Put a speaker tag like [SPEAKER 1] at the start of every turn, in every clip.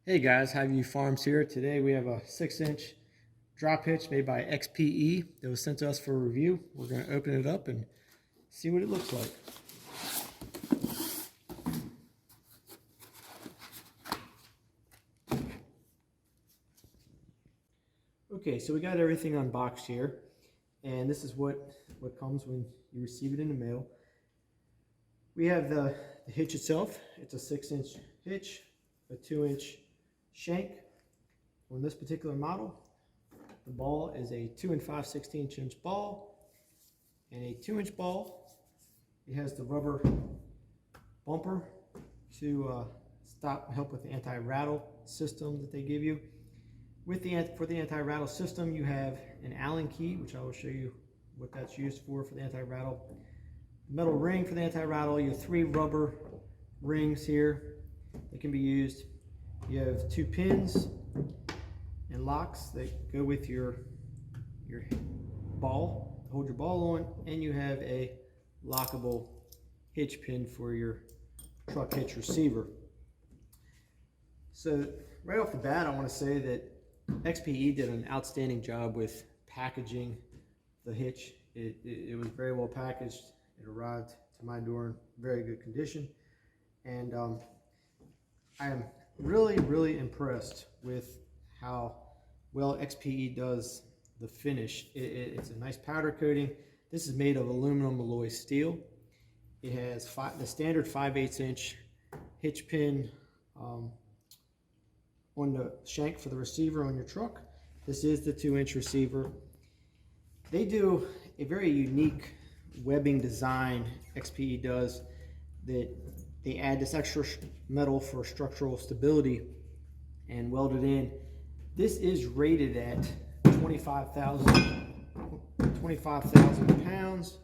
[SPEAKER 1] Hey guys, Highview Farms here. Today we have a 6-inch drop hitch made by XPE that was sent to us for a review. We're going to open it up and see what it looks like. Okay, so we got everything unboxed here, and this is what comes when you receive it in the mail. We have the hitch itself. It's a 6-inch hitch, a 2-inch shank. On this particular model, the ball is a 2 5/16" ball and a 2-inch ball. It has the rubber bumper to help with the anti-rattle system that they give you. For the anti-rattle system, you have an Allen key, which I will show you what that's used for the anti-rattle. Metal ring for the anti-rattle. You have 3 rubber rings here that can be used. You have 2 pins and locks that go with your ball, hold your ball on, and you have a lockable hitch pin for your truck hitch receiver. So right off the bat, I want to say that XPE did an outstanding job with packaging the hitch. It was very well packaged. It arrived to my door in very good condition, and I am really impressed with how well XPE does the finish. It's a nice powder coating. This is made of aluminum alloy steel. It has the standard 5/8" hitch pin on the shank for the receiver on your truck. This is the 2-inch receiver. They do a very unique webbing design, XPE does, that they add this extra metal for structural stability and weld it in. This is rated at 25,000 pounds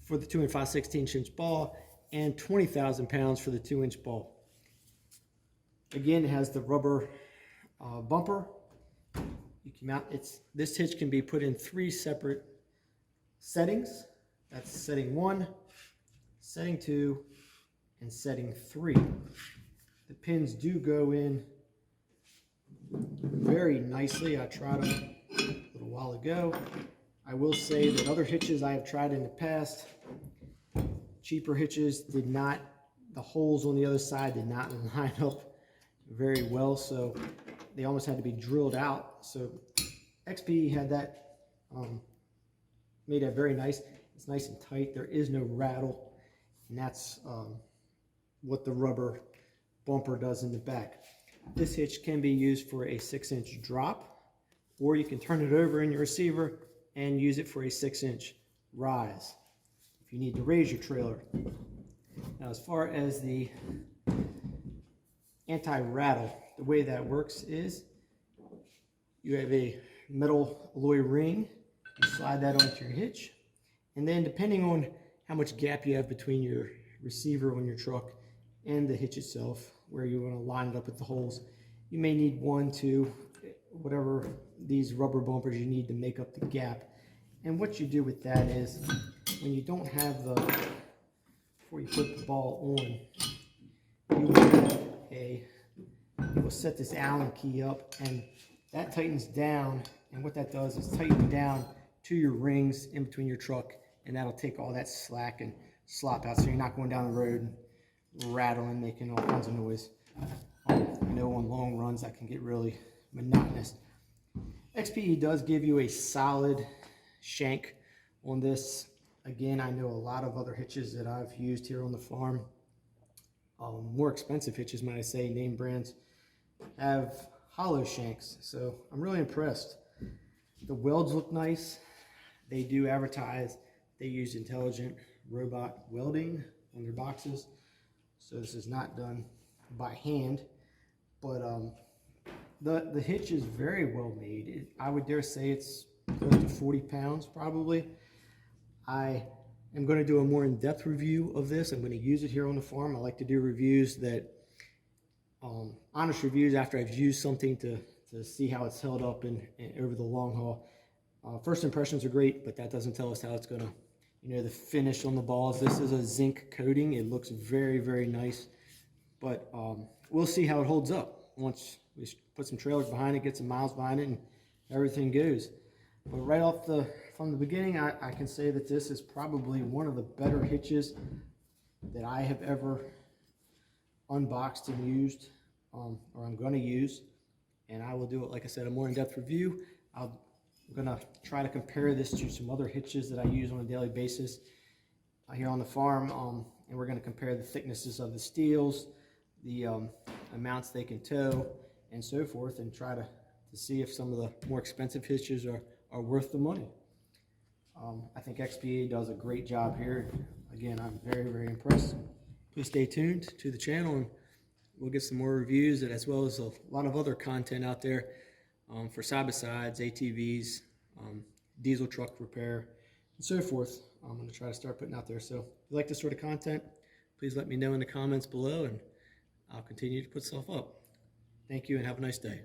[SPEAKER 1] for the 2 5/16" ball and 20,000 pounds for the 2-inch ball. Again, it has the rubber bumper. You can mount this hitch can be put in 3 separate settings. That's setting 1, setting 2, and setting 3. The pins do go in very nicely. I tried them a little while ago. I will say that other hitches I have tried in the past, cheaper hitches, did not, the holes on the other side did not line up very well, so they almost had to be drilled out. So XPE had that, made that very nice. It's nice and tight. There is no rattle, and that's what the rubber bumper does in the back. This hitch can be used for a 6-inch drop, or you can turn it over in your receiver and use it for a 6-inch rise if you need to raise your trailer. Now, as far as the anti-rattle, the way that works is you have a metal alloy ring. You slide that onto your hitch, and then depending on how much gap you have between your receiver on your truck and the hitch itself, where you want to line it up with the holes, you may need 1, 2, whatever these rubber bumpers you need to make up the gap. And what you do with that is, when you don't have before you put the ball on, you will set this Allen key up, and that tightens down, and what that does is tighten down to your rings in between your truck, and that'll take all that slack and slop out, so you're not going down the road and rattling, making all kinds of noise. I know on long runs that can get really monotonous. XPE does give you a solid shank on this. Again, I know a lot of other hitches that I've used here on the farm, more expensive hitches, might I say, name brands, have hollow shanks, so I'm really impressed. The welds look nice. They do advertise they use intelligent robot welding on their boxes, so this is not done by hand, but the hitch is very well made. I would dare say it's close to 40 pounds probably. I am going to do a more in-depth review of this. I'm going to use it here on the farm. I like to do reviews that, honest reviews after I've used something to see how it's held up and over the long haul. First impressions are great, but that doesn't tell us how it's going to, the finish on the balls. This is a zinc coating. It looks very nice, but we'll see how it holds up. once we put some trailers behind it, get some miles behind it, and everything goes. But right off from the beginning, I can say that this is probably one of the better hitches that I have ever unboxed and used, or I'm going to use. And I will do it, like I said, a more in-depth review. I'm going to try to compare this to some other hitches that I use on a daily basis here on the farm, and we're going to compare the thicknesses of the steels, the amounts they can tow, and so forth, and try to see if some of the more expensive hitches are worth the money. I think XPE does a great job here. Again, I'm very, very impressed. Please stay tuned to the channel, and we'll get some more reviews, as well as a lot of other content out there for side-by-sides, ATVs, diesel truck repair, and so forth. I'm going to try to start putting out there. So if you like this sort of content, please let me know in the comments below, and I'll continue to put stuff up. Thank you, and have a nice day.